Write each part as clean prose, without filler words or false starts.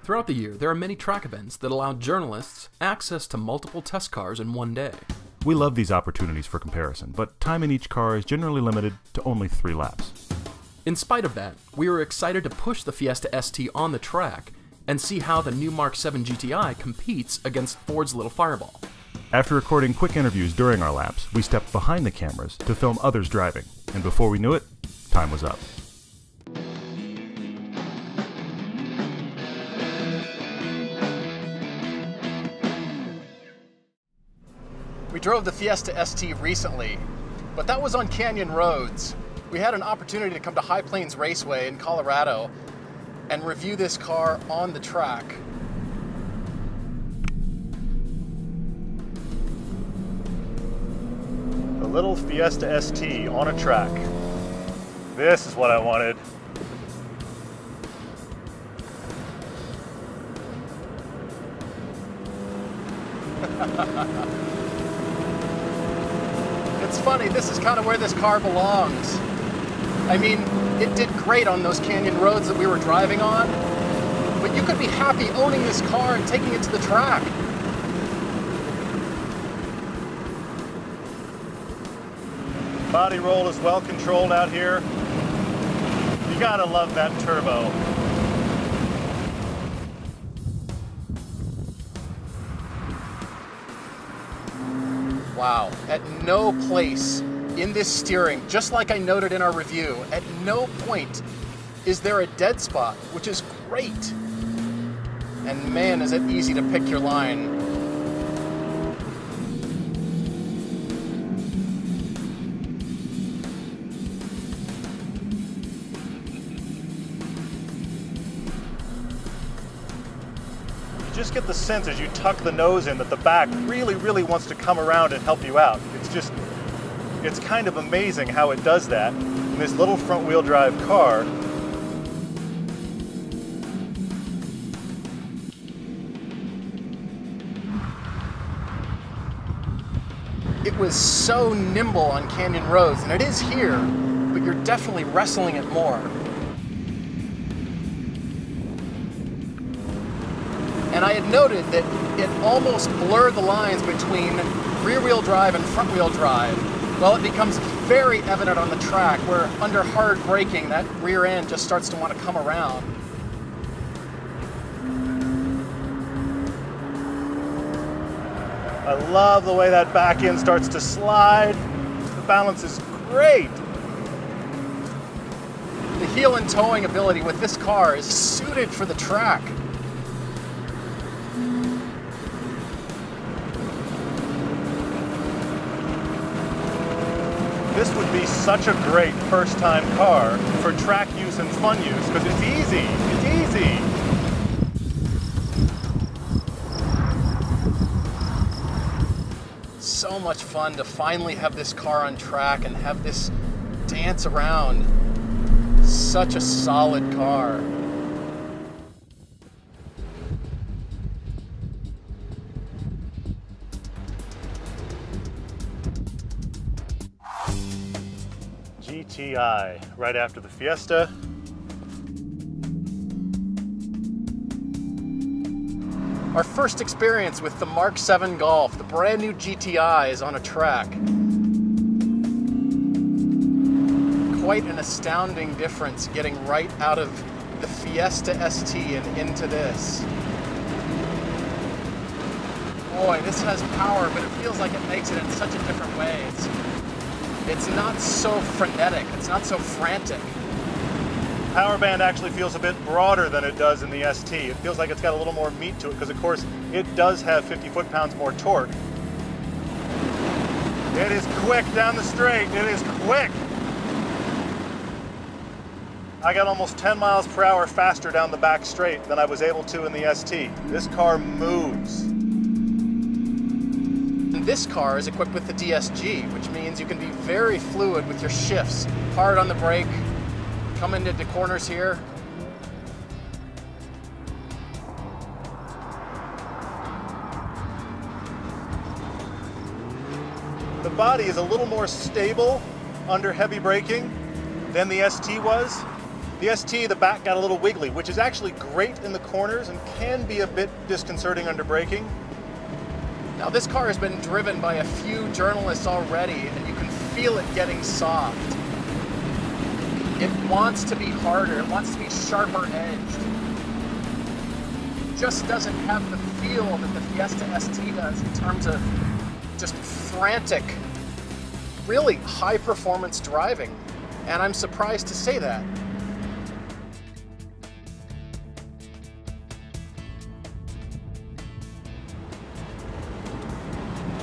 Throughout the year, there are many track events that allow journalists access to multiple test cars in one day. We love these opportunities for comparison, but time in each car is generally limited to only 3 laps. In spite of that, we were excited to push the Fiesta ST on the track and see how the new Mark 7 GTI competes against Ford's Little Fireball. After recording quick interviews during our laps, we stepped behind the cameras to film others driving, and before we knew it, time was up. We drove the Fiesta ST recently, but that was on canyon roads. We had an opportunity to come to High Plains Raceway in Colorado and review this car on the track. The little Fiesta ST on a track. This is what I wanted. It's funny, this is kind of where this car belongs. I mean, it did great on those canyon roads that we were driving on, but you could be happy owning this car and taking it to the track. Body roll is well controlled out here. You gotta love that turbo. Wow, at no place in this steering, just like I noted in our review, at no point is there a dead spot, which is great. And man, is it easy to pick your line. You just get the sense as you tuck the nose in that the back really wants to come around and help you out. It's kind of amazing how it does that in this little front wheel drive car. It was so nimble on canyon roads, and it is here, but you're definitely wrestling it more. And I had noted that it almost blurred the lines between rear-wheel drive and front-wheel drive. Well, it becomes very evident on the track where under hard braking, that rear end just starts to want to come around. I love the way that back end starts to slide. The balance is great. The heel and towing ability with this car is suited for the track. This would be such a great first-time car for track use and fun use because it's easy. It's easy. So much fun to finally have this car on track and have this dance around. Such a solid car. GTI, right after the Fiesta. Our first experience with the Mark 7 Golf, the brand new GTI, is on a track. Quite an astounding difference getting right out of the Fiesta ST and into this. Boy, this has power, but it feels like it makes it in such a different way. It's not so frenetic, it's not so frantic. Power band actually feels a bit broader than it does in the ST. It feels like it's got a little more meat to it because, of course, it does have 50 foot-pounds more torque. It is quick down the straight. It is quick. I got almost 10 miles per hour faster down the back straight than I was able to in the ST. This car moves. And this car is equipped with the DSG, which means you can be very fluid with your shifts. Hard on the brake, come into the corners here. The body is a little more stable under heavy braking than the ST was. The ST, the back got a little wiggly, which is actually great in the corners and can be a bit disconcerting under braking. Now this car has been driven by a few journalists already, and you can feel it getting soft. It wants to be harder, it wants to be sharper edged. It just doesn't have the feel that the Fiesta ST does in terms of just frantic, really high performance driving. And I'm surprised to say that.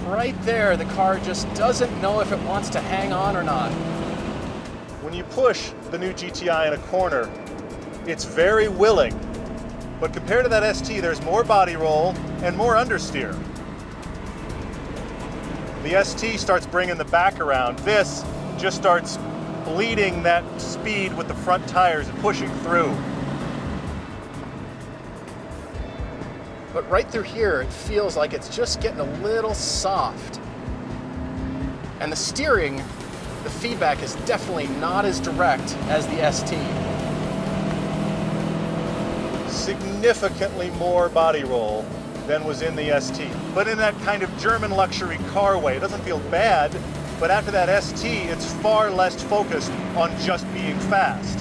Right there, the car just doesn't know if it wants to hang on or not. When you push the new GTI in a corner, it's very willing. But compared to that ST, there's more body roll and more understeer. The ST starts bringing the back around. This just starts bleeding that speed with the front tires and pushing through. But right through here, it feels like it's just getting a little soft. And the steering, the feedback is definitely not as direct as the ST. Significantly more body roll than was in the ST. But in that kind of German luxury car way, it doesn't feel bad, but after that ST, it's far less focused on just being fast.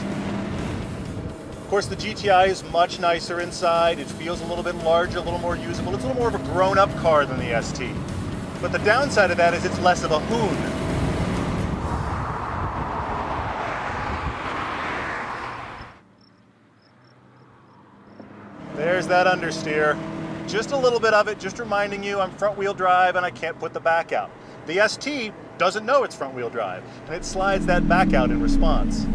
Of course, the GTI is much nicer inside. It feels a little bit larger, a little more usable. It's a little more of a grown-up car than the ST. But the downside of that is it's less of a hoon. There's that understeer. Just a little bit of it, just reminding you I'm front-wheel drive and I can't put the back out. The ST doesn't know it's front-wheel drive, and it slides that back out in response.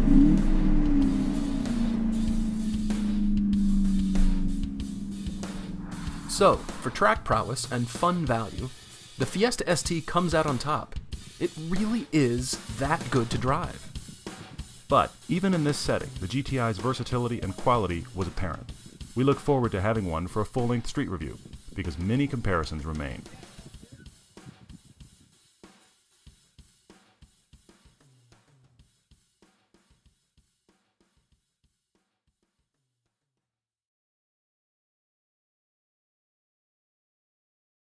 So, for track prowess and fun value, the Fiesta ST comes out on top. It really is that good to drive. But even in this setting, the GTI's versatility and quality was apparent. We look forward to having one for a full-length street review, because many comparisons remain.